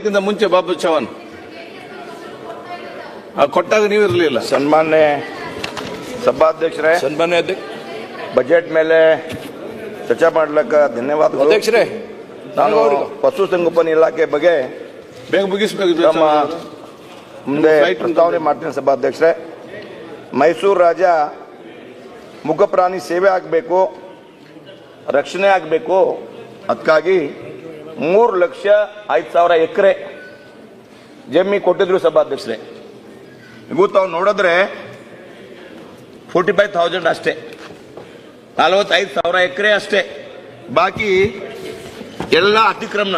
ಅದಕ್ಕಿಂತ ಮುಂಚೆ ಬಾಬು ಚವಾನ್ ಕೊಟ್ಟಾಗ ನೀವು ಇರಲಿಲ್ಲ. ಸನ್ಮಾನ್ಯ ಸಭಾಧ್ಯಕ್ಷರೇ, ಸನ್ಮಾನ್ಯ ಅಧ್ಯಕ್ಷ, ಬಜೆಟ್ ಮೇಲೆ ಚರ್ಚೆ ಮಾಡ್ಲಿಕ್ಕೆ ಧನ್ಯವಾದಗಳು ಅಧ್ಯಕ್ಷರೇ. ನಾನು ಪಶುಸಂಗೋಪನಾ ಇಲಾಖೆ ಬಗ್ಗೆ ಬೇಗ ಮುಗಿಸ್ಬೇಕು. ನಮ್ಮ ಮುಂದೆ ಪ್ರಸ್ತಾವನೆ ಮಾಡ್ತೀನಿ ಸಭಾಧ್ಯಕ್ಷರೇ. ಮೈಸೂರು ರಾಜ ಮುಖಪ್ರಾಣಿ ಸೇವೆ ಆಗಬೇಕು, ರಕ್ಷಣೆ ಆಗಬೇಕು. ಅದಕ್ಕಾಗಿ 3,05,000 ಎಕರೆ ಜಮೀನು ಕೊಟ್ಟಿದ್ರು ಸಭಾಧ್ಯಕ್ಷರೇ. ಇವತ್ತು ತಾವು ನೋಡಿದ್ರೆ 45,000 ಅಷ್ಟೇ, 45,000 ಎಕರೆ ಅಷ್ಟೇ. ಬಾಕಿ ಎಲ್ಲ ಅತಿಕ್ರಮಣ.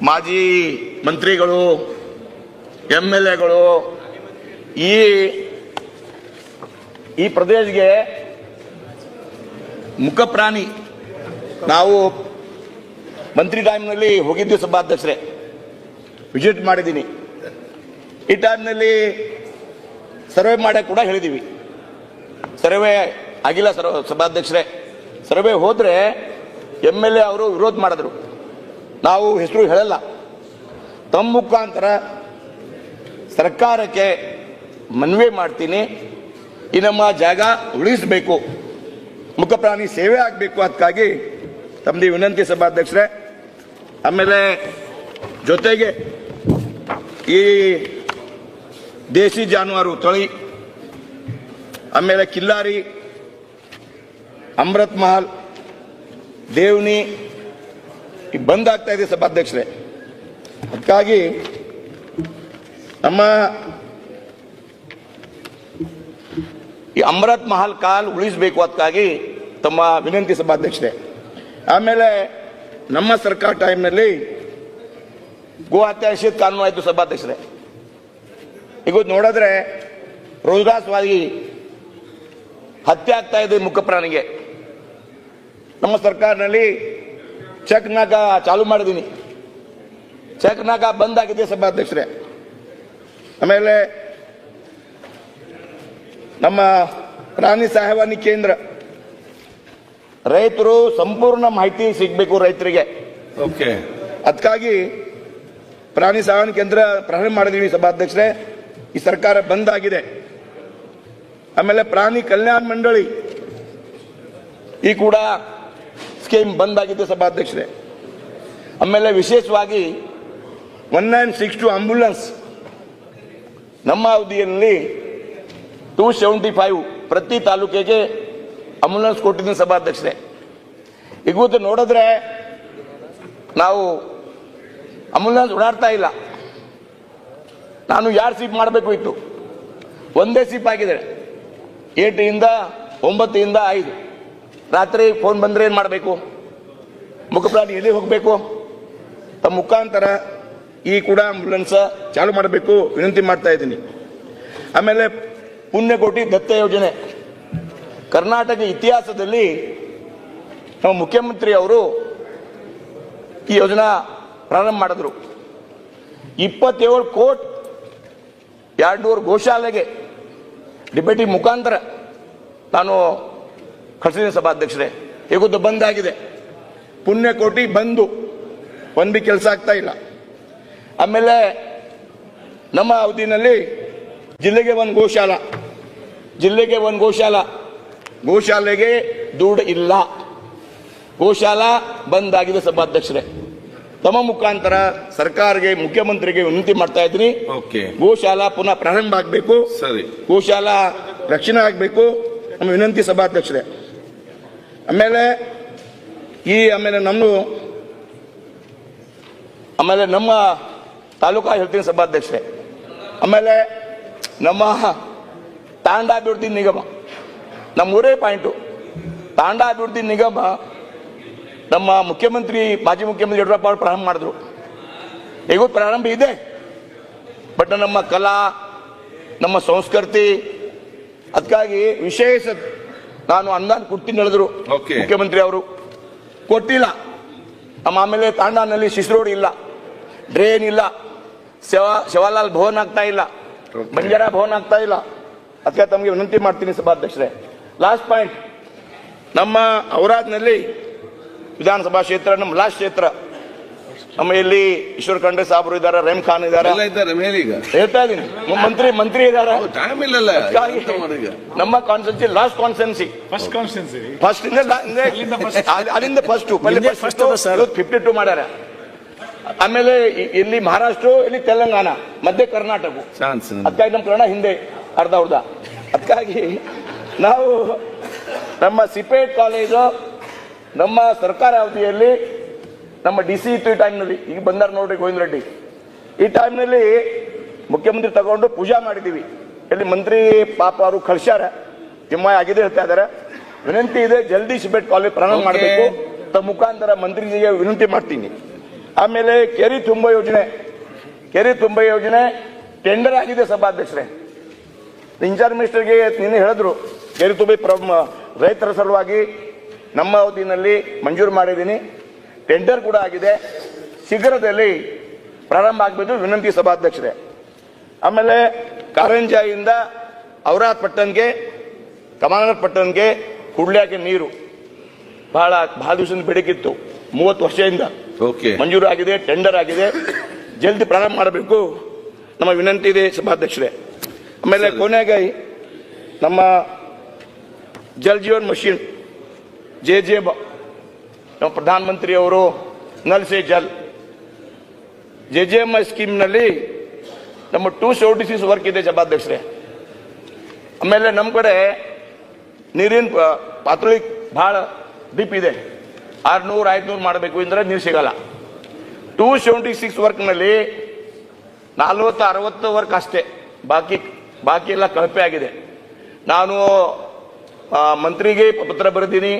ಮಾಜಿ ಮಂತ್ರಿಗಳು, MLAಗಳು ಈ ಪ್ರದೇಶಕ್ಕೆ ಮುಖಪ್ರಾಣಿ ನಾವು ಮಂತ್ರಿ ಟೈಮ್ನಲ್ಲಿ ಹೋಗಿದ್ದೀವಿ ಸಭಾಧ್ಯಕ್ಷರೇ, ವಿಸಿಟ್ ಮಾಡಿದ್ದೀನಿ. ಈ ಟೈಮ್ನಲ್ಲಿ ಸರ್ವೆ ಮಾಡಕ್ಕೆ ಕೂಡ ಹೇಳಿದ್ದೀವಿ. ಸರ್ವೆ ಆಗಿಲ್ಲ ಸಭಾಧ್ಯಕ್ಷರೇ. ಸರ್ವೆ ಹೋದ್ರೆ MLA ಅವರು ವಿರೋಧ ಮಾಡಿದ್ರು. ನಾವು ಹೆಸರು ಹೇಳಲ್ಲ. ತಮ್ಮ ಮುಖಾಂತರ ಸರ್ಕಾರಕ್ಕೆ ಮನವಿ ಮಾಡ್ತೀನಿ, ಈ ನಮ್ಮ ಜಾಗ ಉಳಿಸಬೇಕು, ಮುಖಪ್ರಾಣಿ ಸೇವೆ ಆಗಬೇಕು. ಅದಕ್ಕಾಗಿ ತಮ್ಮದು ವಿನಂತಿ ಸಭಾಧ್ಯಕ್ಷರೇ. ಆಮೇಲೆ ಜೊತೆಗೆ ಈ ದೇಸಿ ಜಾನುವಾರು ತಳಿ, ಆಮೇಲೆ ಕಿಲ್ಲಾರಿ, ಅಮೃತ್ ಮಹಲ್, ದೇವನಿ ಬಂದ್ ಆಗ್ತಾ ಇದೆ ಸಭಾಧ್ಯಕ್ಷರೇ. ಅದಕ್ಕಾಗಿ ನಮ್ಮ ಈ ಅಮೃತ್ ಮಹಲ್ ಕಾಲ್ ಉಳಿಸಬೇಕು. ಅದಕ್ಕಾಗಿ ತಮ್ಮ ವಿನಂತಿ ಸಭಾಧ್ಯಕ್ಷರೇ. ಆಮೇಲೆ ನಮ್ಮ ಸರ್ಕಾರ ಟೈಮ್ನಲ್ಲಿ ಗೋ ಹತ್ಯೆ ನಿಷೇಧ ಕಾನೂನು ಆಯಿತು ಸಭಾಧ್ಯಕ್ಷರೇ. ಈಗ ನೋಡಿದ್ರೆ ರೋಜಗಾರವಾಗಿ ಹತ್ಯೆ ಆಗ್ತಾ ಇದೆ ಮುಖಪ್ರಾಣಿಗೆ. ನಮ್ಮ ಸರ್ಕಾರದಲ್ಲಿ ಚೆಕ್ ನಾಕ ಚಾಲು ಮಾಡಿದ್ದೀನಿ, ಚೆಕ್ ನಾಕ ಬಂದ್ ಆಗಿದೆ ಸಭಾಧ್ಯಕ್ಷರೇ. ಆಮೇಲೆ ನಮ್ಮ ಪ್ರಾಣಿ ಸಹಾಯವಾಣಿ ಕೇಂದ್ರ, ರೈತರು ಸಂಪೂರ್ಣ ಮಾಹಿತಿ ಸಿಗಬೇಕು ರೈತರಿಗೆ. ಓಕೆ, ಅದಕ್ಕಾಗಿ ಪ್ರಾಣಿ ಸಹಾಯವಾಣಿ ಕೇಂದ್ರ ಪ್ರಾರಂಭ ಮಾಡಿದೀವಿ ಸಭಾಧ್ಯಕ್ಷರೇ. ಈ ಸರ್ಕಾರ ಬಂದ್ ಆಗಿದೆ. ಆಮೇಲೆ ಪ್ರಾಣಿ ಕಲ್ಯಾಣ ಮಂಡಳಿ ಈ ಕೂಡ ಸ್ಕೀಮ್ ಬಂದ್ ಆಗಿದೆ ಸಭಾಧ್ಯಕ್ಷರೇ. ಆಮೇಲೆ ವಿಶೇಷವಾಗಿ 1962 ಆಂಬ್ಯುಲೆನ್ಸ್ ನಮ್ಮ ಅವಧಿಯಲ್ಲಿ 275 ಪ್ರತಿ ತಾಲೂಕಿಗೆ ಆಂಬ್ಯುಲೆನ್ಸ್ ಕೊಟ್ಟಿದ್ದೀನಿ ಸಭಾಧ್ಯಕ್ಷರೇ. ಇವತ್ತು ನೋಡಿದ್ರೆ ನಾವು ಆಂಬ್ಯುಲೆನ್ಸ್ ಓಡಾಡ್ತಾ ಇಲ್ಲ. ನಾನು 2 ಸೀಪ್ ಮಾಡಬೇಕು ಇತ್ತು, ಒಂದೇ ಸೀಪ್ ಆಗಿದೆ. 8 ಇಂದ 9 ಇಂದ 5 ರಾತ್ರಿ ಫೋನ್ ಬಂದ್ರೆ ಏನು ಮಾಡಬೇಕು? ಮುಖಪ್ರಾಣಿ ಎಲ್ಲಿ ಹೋಗಬೇಕು? ತಮ್ಮ ಮುಖಾಂತರ ಈ ಕೂಡ ಆಂಬ್ಯುಲೆನ್ಸ್ ಚಾಲು ಮಾಡಬೇಕು ವಿನಂತಿ ಮಾಡ್ತಾ ಇದ್ದೀನಿ. ಆಮೇಲೆ ಪುಣ್ಯಕೋಟಿ ದತ್ತ ಯೋಜನೆ ಕರ್ನಾಟಕ ಇತಿಹಾಸದಲ್ಲಿ ನಮ್ಮ ಮುಖ್ಯಮಂತ್ರಿ ಅವರು ಈ ಯೋಜನಾ ಪ್ರಾರಂಭ ಮಾಡಿದ್ರು. 27 ಕೋಟಿ 200 ಗೋಶಾಲೆಗೆ ಡಿಬೇಟಿ ಮುಖಾಂತರ ನಾನು ಕಳಿಸಿದ್ದೀನಿ ಸಭಾಧ್ಯಕ್ಷರೇ. ಇವತ್ತು ಬಂದಾಗಿದೆ. ಪುಣ್ಯಕೋಟಿ ಬಂದು ಒಂದು ಕೆಲಸ ಆಗ್ತಾ ಇಲ್ಲ. ಆಮೇಲೆ ನಮ್ಮ ಅವಧಿನಲ್ಲಿ ಜಿಲ್ಲೆಗೆ ಒಂದು ಗೋಶಾಲ, ಜಿಲ್ಲೆಗೆ ಒಂದು ಗೋಶಾಲೆಗೆ ದುಡ್ಡು ಇಲ್ಲ. ಗೋಶಾಲ ಬಂದಾಗಿದೆ ಸಭಾಧ್ಯಕ್ಷರೇ. ತಮ್ಮ ಮುಖಾಂತರ ಸರ್ಕಾರಕ್ಕೆ, ಮುಖ್ಯಮಂತ್ರಿಗೆ ವಿನಂತಿ ಮಾಡ್ತಾ ಇದ್ದೀನಿ. ಗೋಶಾಲ ಪುನಃ ಪ್ರಾರಂಭ ಆಗಬೇಕು, ಸರಿ, ಗೋಶಾಲ ರಕ್ಷಣೆ ಆಗಬೇಕು ನಮ್ಮ ವಿನಂತಿ ಸಭಾಧ್ಯಕ್ಷರೇ. ಆಮೇಲೆ ನಮ್ಮ ತಾಲೂಕಾ ಹೇಳ್ತೀನಿ ಸಭಾಧ್ಯಕ್ಷರೇ. ಆಮೇಲೆ ನಮ್ಮ ತಾಂಡಾ ಅಭಿವೃದ್ಧಿ ನಿಗಮ, ನಮ್ಮೂರೇ ಪಾಯಿಂಟು ತಾಂಡಾ ಅಭಿವೃದ್ಧಿ ನಿಗಮ ನಮ್ಮ ಮುಖ್ಯಮಂತ್ರಿ, ಮಾಜಿ ಮುಖ್ಯಮಂತ್ರಿ ಯಡಿಯೂರಪ್ಪ ಅವರು ಪ್ರಾರಂಭ ಮಾಡಿದ್ರು. ಈಗ ಪ್ರಾರಂಭ ಇದೆ. ಬಟ್ ನಮ್ಮ ಕಲಾ, ನಮ್ಮ ಸಂಸ್ಕೃತಿ, ಅದಕ್ಕಾಗಿ ವಿಶೇಷ ನಾನು ಅನುದಾನ ಕೊಡ್ತೀನಿ ಹೇಳಿದ್ರು ಮುಖ್ಯಮಂತ್ರಿ ಅವರು, ಕೊಟ್ಟಿಲ್ಲ. ಆಮೇಲೆ ತಾಂಡಾನಲ್ಲಿ ಶಿಶು ರೋಡ್ ಇಲ್ಲ, ಡ್ರೈನ್ ಇಲ್ಲ, ಶಿವಲಾಲ್ ಭವನ್ ಆಗ್ತಾ ಇಲ್ಲ, ಬಂಜಾರ ಭವನ್ ಆಗ್ತಾ ಇಲ್ಲ. ಅದಕ್ಕೆ ತಮಗೆ ವಿನಂತಿ ಮಾಡ್ತೀನಿ ಸಭಾಧ್ಯಕ್ಷರೇ. ಲಾಸ್ಟ್ ಪಾಯಿಂಟ್, ನಮ್ಮ ಔರಾದ್ನಲ್ಲಿ ವಿಧಾನಸಭಾ ಕ್ಷೇತ್ರ, ನಮ್ಮ ಲಾಸ್ಟ್ ಕ್ಷೇತ್ರ ನಮ್ಮ ಇಲ್ಲಿ ಈಶ್ವರ್ ಖಂಡ್ರೆ ಸಾಬ್ರು ಇದಾರೆ, ರೆಮ್ ಖಾನ್ ಇದಾರೆ, ಎಲ್ಲ ಇದ್ದಾರೆ ಮೇಲೆ ಈಗ. ಹೇಳ್ತಾ ಇದೀನಿ. ಮಂತ್ರಿ ಇದಾರೆ. ಟೈಮ್ ಇಲ್ಲಲ್ಲ. ಅದಕ್ಕಾಗಿ ಎಂತ ಮಾಡೋದು ಈಗ? ನಮ್ಮ constituency last constituency first constituency first ಅಲ್ಲಿಂದ ಫಸ್ಟ್ 52 ಮಾಡ್ಯಾರ. ಆಮೇಲೆ ಇಲ್ಲಿ ಮಹಾರಾಷ್ಟ್ರ, ಇಲ್ಲಿ ತೆಲಂಗಾಣ, ಮಧ್ಯ ಕರ್ನಾಟಕ. ಚಾನ್ಸ್ ಅದಕ್ಕಾಗಿ ನಮ್ಮ ಕನ್ನಡ ಹಿಂದೆ ಅರ್ಧ ಅದಕ್ಕಾಗಿ ನಾವು ನಮ್ಮ ಸಿಪೇಟ್ ಕಾಲೇಜು ನಮ್ಮ ಸರ್ಕಾರ ಅವಧಿಯಲ್ಲಿ ನಮ್ಮ DC ಇತ್ತು ಈ ಟೈಮ್ನಲ್ಲಿ. ಈಗ ಬಂದಾರ ನೋಡ್ರಿ ಗೋವಿಂದ ರೆಡ್ಡಿ. ಈ ಟೈಮ್ನಲ್ಲಿ ಮುಖ್ಯಮಂತ್ರಿ ತಗೊಂಡು ಪೂಜಾ ಮಾಡಿದ್ದೀವಿ. ಇಲ್ಲಿ ಮಂತ್ರಿ ಪಾಪ ಅವರು ಕಳ್ಸ್ಯಾರ, ತಿಮ್ಮ ಆಗಿದೆ ಹೇಳ್ತಾ ಇದಾರೆ. ವಿನಂತಿ ಇದೆ, ಜಲ್ದಿ ಸಿಪೇಟ್ ಕಾಲೇಜ್ ಪ್ರಾರಂಭ ಮಾಡಬೇಕು. ತಮ್ಮ ಮುಖಾಂತರ ಮಂತ್ರಿಜಿಗೆ ವಿನಂತಿ ಮಾಡ್ತೀನಿ. ಆಮೇಲೆ ಕೆರೆ ತುಂಬ ಯೋಜನೆ ಟೆಂಡರ್ ಆಗಿದೆ ಸಭಾಧ್ಯಕ್ಷರೇ. ಇನ್ಚಾರ್ಜ್ ಮಿನಿಸ್ಟರ್ಗೆ ನಿನ್ನೆ ಹೇಳಿದ್ರು, ಕೆರೆ ತುಂಬಿ ರೈತರ ಸಲುವಾಗಿ ನಮ್ಮ ಅವಧಿನಲ್ಲಿ ಮಂಜೂರು ಮಾಡಿದ್ದೀನಿ, ಟೆಂಡರ್ ಕೂಡ ಆಗಿದೆ, ಶೀಘ್ರದಲ್ಲಿ ಪ್ರಾರಂಭ ಆಗಬೇಕು ವಿನಂತಿ ಸಭಾಧ್ಯಕ್ಷರೇ. ಆಮೇಲೆ ಕಾರಂಜಾಯಿಂದ ಔರಾದ್ ಪಟ್ಟಣಕ್ಕೆ, ಕಮಾನಗರ್ ಪಟ್ಟಣಕ್ಕೆ ಕುಡ್ಲಿಕ್ಕೆ ನೀರು ಬಹಳ ದಿವಸದಿಂದ ಬೇಡಿಕಿತ್ತು, 30 ವರ್ಷದಿಂದ ಮಂಜೂರು ಆಗಿದೆ, ಟೆಂಡರ್ ಆಗಿದೆ, ಜಲ್ದಿ ಪ್ರಾರಂಭ ಮಾಡಬೇಕು ನಮ್ಮ ವಿನಂತಿ ಇದೆ ಸಭಾಧ್ಯಕ್ಷರೇ. ಆಮೇಲೆ ಕೊನೆಗಾಗಿ ನಮ್ಮ ಜಲ್ ಜೀವನ್ ಮಿಷನ್ JJM ನಮ್ಮ ಪ್ರಧಾನಮಂತ್ರಿ ಅವರು ನಲ್ ಸೆ ಜಲ್ JJM ಸ್ಕೀಮ್ನಲ್ಲಿ ನಮ್ಮ 276 ವರ್ಕ್ ಇದೆ ಸಭಾಧ್ಯಕ್ಷರೇ. ಆಮೇಲೆ ನಮ್ಮ ಕಡೆ ನೀರಿನ ಪಾತ್ರೆ ಬಹಳ ಡೀಪ್ ಇದೆ, 600-500 ಮಾಡಬೇಕು ಅಂದ್ರೆ ನೀರು ಸಿಗಲ್ಲ. 276 ವರ್ಕ್ನಲ್ಲಿ 40-60 ವರ್ಕ್ ಅಷ್ಟೇ, ಬಾಕಿ ಎಲ್ಲ ಕಳಪೆ ಆಗಿದೆ. ನಾನು ಮಂತ್ರಿಗೆ ಪತ್ರ ಬರೆದೀನಿ,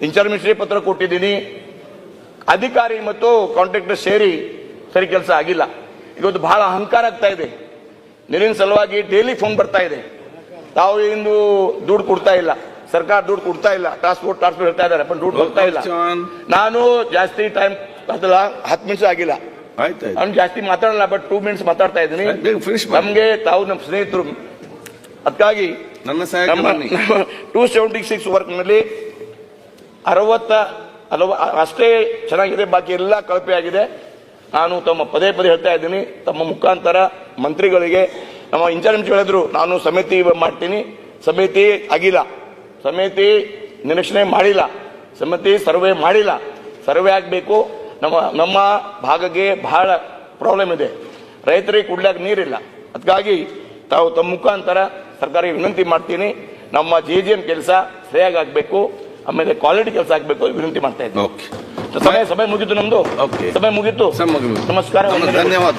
ಇನ್ಚಾರ್ಜ್ ಮಿನಿಸ್ಟ್ರಿಗೆ ಪತ್ರ ಕೊಟ್ಟಿದ್ದೀನಿ. ಅಧಿಕಾರಿ ಮತ್ತು ಕಾಂಟ್ರಾಕ್ಟರ್ ಸೇರಿ ಸರಿ ಕೆಲಸ ಆಗಿಲ್ಲ. ಇವತ್ತು ಬಹಳ ಅಹಂಕಾರ ಆಗ್ತಾ ಇದೆ. ನೀರಿನ ಸಲುವಾಗಿ ಡೈಲಿ ಫೋನ್ ಬರ್ತಾ ಇದೆ, ತಾವು ಇಂದು ದುಡ್ಡು ಕೊಡ್ತಾ ಇಲ್ಲ, ಸರ್ಕಾರ ದುಡ್ಡು ಕೊಡ್ತಾ ಇಲ್ಲ, ಟ್ರಾನ್ಸ್ಪೋರ್ಟ್ ಹೇಳ್ತಾ ಇದ್ದಾರೆ, ಬಟ್ ದುಡ್ಡು ಕೊಡ್ತಾ ಇಲ್ಲ. ನಾನು ಜಾಸ್ತಿ ಟೈಮ್ 10 ನಿಮಿಷ ಆಗಿಲ್ಲ, ನಾನು ಜಾಸ್ತಿ ಮಾತಾಡಲ್ಲ, ಬಟ್ 2 ಮಿನಿಟ್ಸ್ ಮಾತಾಡ್ತಾ ಇದ್ದೀನಿ. ನಮ್ಗೆ ತಾವು ನಮ್ಮ ಸ್ನೇಹಿತರು, ಅದಕ್ಕಾಗಿ ನನ್ನ 276 ವರ್ಕ್ ನಲ್ಲಿ 60 ಅಷ್ಟೇ ಚೆನ್ನಾಗಿದೆ, ಬಾಕಿ ಎಲ್ಲ ಕಳಪೆ ಆಗಿದೆ. ನಾನು ಪದೇ ಹೇಳ್ತಾ ಇದ್ದೀನಿ, ತಮ್ಮ ಮುಖಾಂತರ ಮಂತ್ರಿಗಳಿಗೆ, ನಮ್ಮ ಇನ್ಚಾರ್ಜ್ ಮಿನಿಸ್ಟರ್ ಹೇಳಿದ್ರು ನಾನು ಸಮಿತಿ ಮಾಡ್ತೀನಿ, ಸಮಿತಿ ಆಗಿಲ್ಲ, ಸಮಿತಿ ನಿರೀಕ್ಷಣೆ ಮಾಡಿಲ್ಲ, ಸಮಿತಿ ಸರ್ವೆ ಮಾಡಿಲ್ಲ. ಸರ್ವೆ ಆಗಬೇಕು. ನಮ್ಮ ಭಾಗಕ್ಕೆ ಬಹಳ ಪ್ರಾಬ್ಲಮ್ ಇದೆ, ರೈತರಿಗೆ ಕುಡ್ಲಿಕ್ಕೆ ನೀರಿಲ್ಲ. ಅದಕ್ಕಾಗಿ ತಾವು ತಮ್ಮ ಮುಖಾಂತರ ಸರ್ಕಾರಕ್ಕೆ ವಿನಂತಿ ಮಾಡ್ತೀನಿ, ನಮ್ಮ JJM ಕೆಲಸ ಸರಿಯಾಗಿ ಆಗಬೇಕು, ಆಮೇಲೆ ಕ್ವಾಲಿಟಿ ಕೆಲಸ ಆಗಬೇಕು ವಿನಂತಿ ಮಾಡ್ತಾ ಇದ್ದೀನಿ. ಸಭೆ ಮುಗೀತು, ನಮ್ದು ಸಭೆ ಮುಗೀತು. ನಮಸ್ಕಾರ, ಧನ್ಯವಾದ.